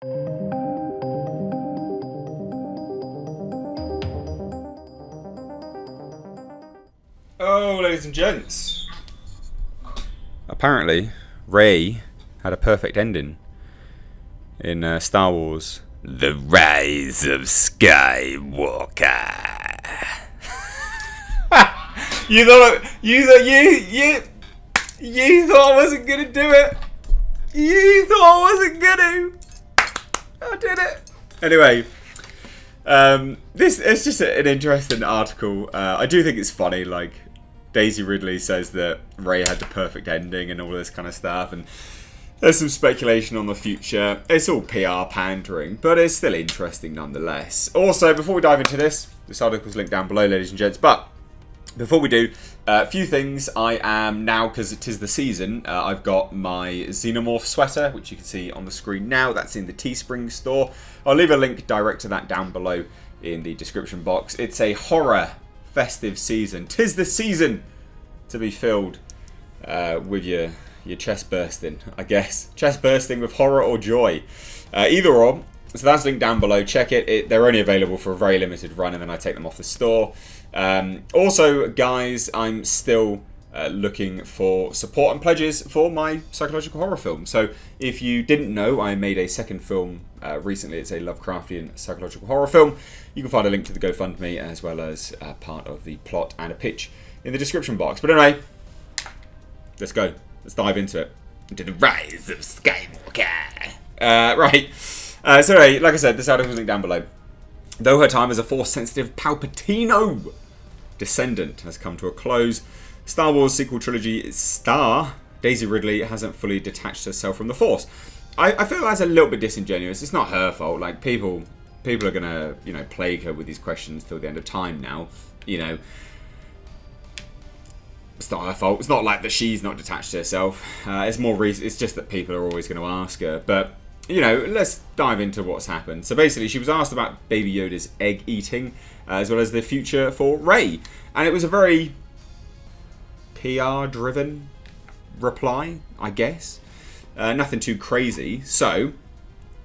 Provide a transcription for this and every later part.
Oh, ladies and gents. Apparently, Rey had a perfect ending in Star Wars: The Rise of Skywalker. You thought I wasn't gonna do it. You thought I wasn't gonna. I did it. Anyway, it's just an interesting article. I do think it's funny. Like, Daisy Ridley says that Rey had the perfect ending and all this kind of stuff, and there's some speculation on the future. It's all PR pandering, but it's still interesting nonetheless. Also, before we dive into this article's linked down below, ladies and gents. But before we do, a few things. I am now, because it is the season, I've got my Xenomorph sweater, which you can see on the screen now. That's in the Teespring store. I'll leave a link direct to that down below in the description box. It's a horror festive season. 'Tis the season to be filled with your chest bursting, I guess. Chest bursting with horror or joy. Either or. So that's linked down below. Check it. They're only available for a very limited run, and then I take them off the store. Also, guys, I'm still looking for support and pledges for my psychological horror film. So if you didn't know, I made a second film recently. It's a Lovecraftian psychological horror film. You can find a link to the GoFundMe as well as part of the plot and a pitch in the description box. But anyway, let's go. Let's dive into it. Into the Rise of Skywalker. Right. So anyway, like I said, this article is linked down below. Though her time as a Force-sensitive Palpatino descendant has come to a close, Star Wars sequel trilogy star Daisy Ridley hasn't fully detached herself from the Force. I feel that's a little bit disingenuous. It's not her fault. Like, people are gonna, plague her with these questions till the end of time now. It's not her fault. It's not like that she's not detached herself. It's just that people are always going to ask her. But let's dive into what's happened. So basically, she was asked about Baby Yoda's egg eating, as well as the future for Rey, and it was a very PR-driven reply, I guess. Nothing too crazy. So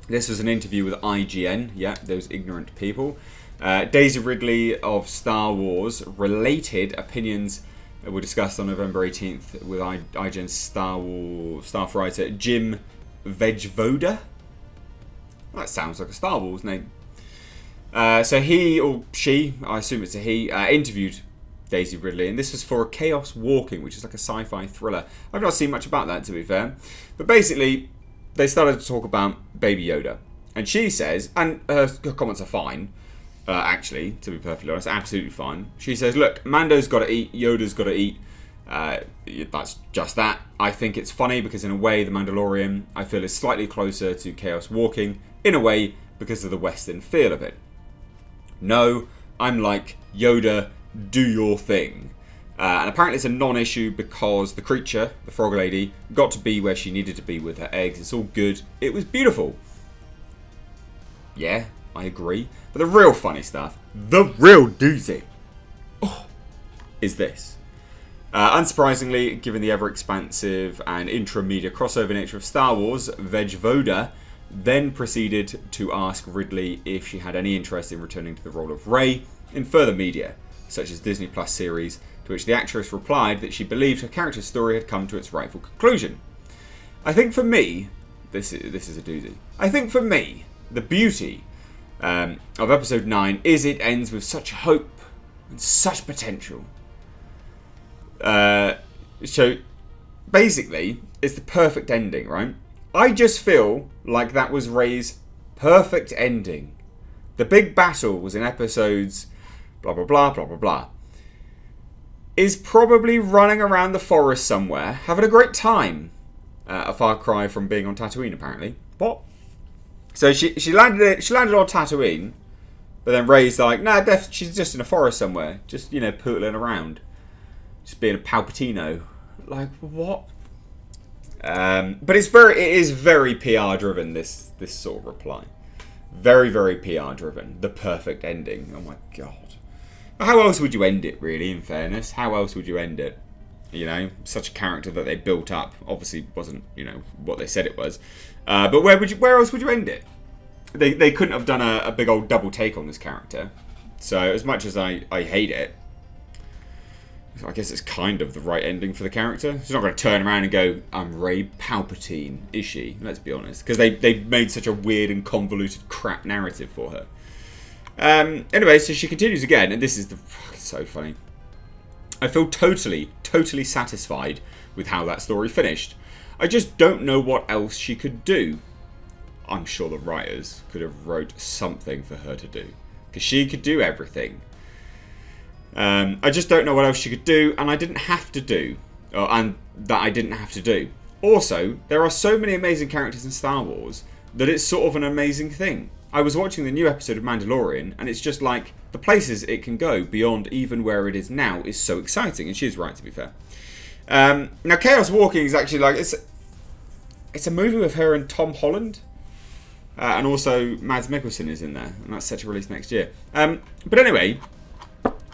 this was an interview with IGN. Yeah, those ignorant people. Daisy Ridley of Star Wars related opinions were discussed on November 18th with IGN's Star Wars staff writer Jim Vejvoda. That sounds like a Star Wars name. So he, or she, I assume it's a he, interviewed Daisy Ridley, and this was for Chaos Walking, which is like a sci-fi thriller. I've not seen much about that, to be fair. But basically, they started to talk about Baby Yoda. And she says, and her comments are fine, actually, to be perfectly honest, absolutely fine. She says, look, Mando's got to eat, Yoda's got to eat. That's just that. I think it's funny because in a way, The Mandalorian, I feel, is slightly closer to Chaos Walking, in a way, because of the Western feel of it. No, I'm like, Yoda, do your thing. And apparently it's a non-issue because the creature, the frog lady, got to be where she needed to be with her eggs. It's all good. It was beautiful. Yeah, I agree. But the real funny stuff, the real doozy, is this. Unsurprisingly, given the ever-expansive and intra-media crossover nature of Star Wars, Vejvoda then proceeded to ask Ridley if she had any interest in returning to the role of Rey in further media, such as Disney Plus series, to which the actress replied that she believed her character's story had come to its rightful conclusion. I think for me, this is a doozy. I think for me, the beauty of Episode 9 is it ends with such hope and such potential. So basically, it's the perfect ending, right? I just feel like that was Rey's perfect ending. The big battle was in episodes blah blah blah blah blah blah. Is probably running around the forest somewhere, having a great time. A far cry from being on Tatooine, apparently. What? So she landed on Tatooine, but then Rey's like, nah, she's just in a forest somewhere, just pootling around. Just being a Palpatino. Like, what? But it is very PR driven, this sort of reply. Very, very PR driven. The perfect ending. Oh my god. How else would you end it, really, in fairness? How else would you end it? Such a character that they built up obviously wasn't, what they said it was. But where else would you end it? they couldn't have done a big old double take on this character. So as much as I hate it, I guess it's kind of the right ending for the character. She's not going to turn around and go, I'm Rey Palpatine, is she? Let's be honest. Because they made such a weird and convoluted crap narrative for her. Anyway, so she continues again, and this is so funny. I feel totally satisfied with how that story finished. I just don't know what else she could do. I'm sure the writers could have wrote something for her to do. Because she could do everything. I just don't know what else she could do, and I didn't have to do. And that I didn't have to do. Also, there are so many amazing characters in Star Wars that it's sort of an amazing thing. I was watching the new episode of Mandalorian, and it's just like, the places it can go beyond even where it is now is so exciting, and she's right, to be fair. Now, Chaos Walking is actually like, it's a movie with her and Tom Holland. And also Mads Mikkelsen is in there, and that's set to release next year. But anyway,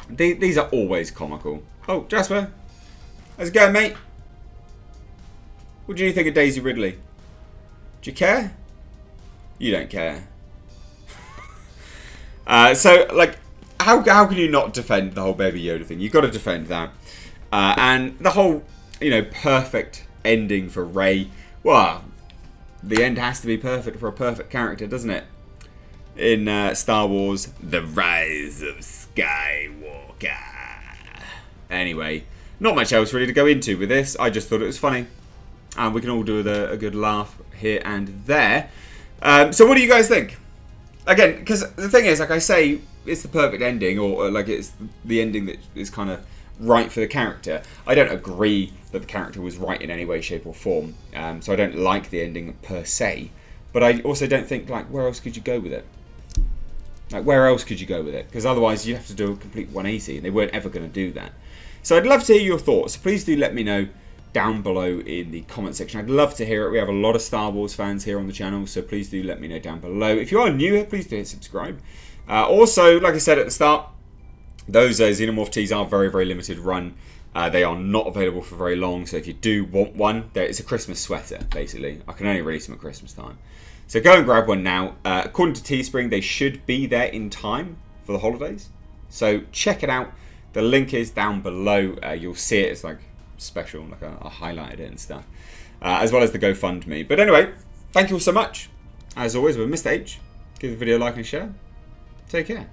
these are always comical. Oh, Jasper, how's it going, mate? What do you think of Daisy Ridley? Do you care? You don't care. So, like, how can you not defend the whole Baby Yoda thing? You've got to defend that. And the whole, perfect ending for Rey. Well, the end has to be perfect for a perfect character, doesn't it? In Star Wars, The Rise of Skywalker. Anyway, not much else really to go into with this. I just thought it was funny. And we can all do a good laugh here and there. So what do you guys think? Again, because the thing is, like I say, it's the perfect ending, or like it's the ending that is kind of right for the character. I don't agree that the character was right in any way, shape or form. So I don't like the ending per se. But I also don't think, like, where else could you go with it? Like, where else could you go with it? Because otherwise you have to do a complete 180, and they weren't ever going to do that. So I'd love to hear your thoughts. So please do let me know down below in the comment section. I'd love to hear it. We have a lot of Star Wars fans here on the channel, so please do let me know down below. If you are new here, please do hit subscribe. Also, like I said at the start, those Xenomorph tees are very, very limited run. They are not available for very long, so if you do want one, it's a Christmas sweater, basically. I can only release them at Christmas time. So go and grab one now. According to Teespring, they should be there in time for the holidays. So check it out. The link is down below. You'll see it. It's like special, like I highlighted it and stuff. As well as the GoFundMe. But anyway, thank you all so much. As always, with Mr. H, give the video a like and share. Take care.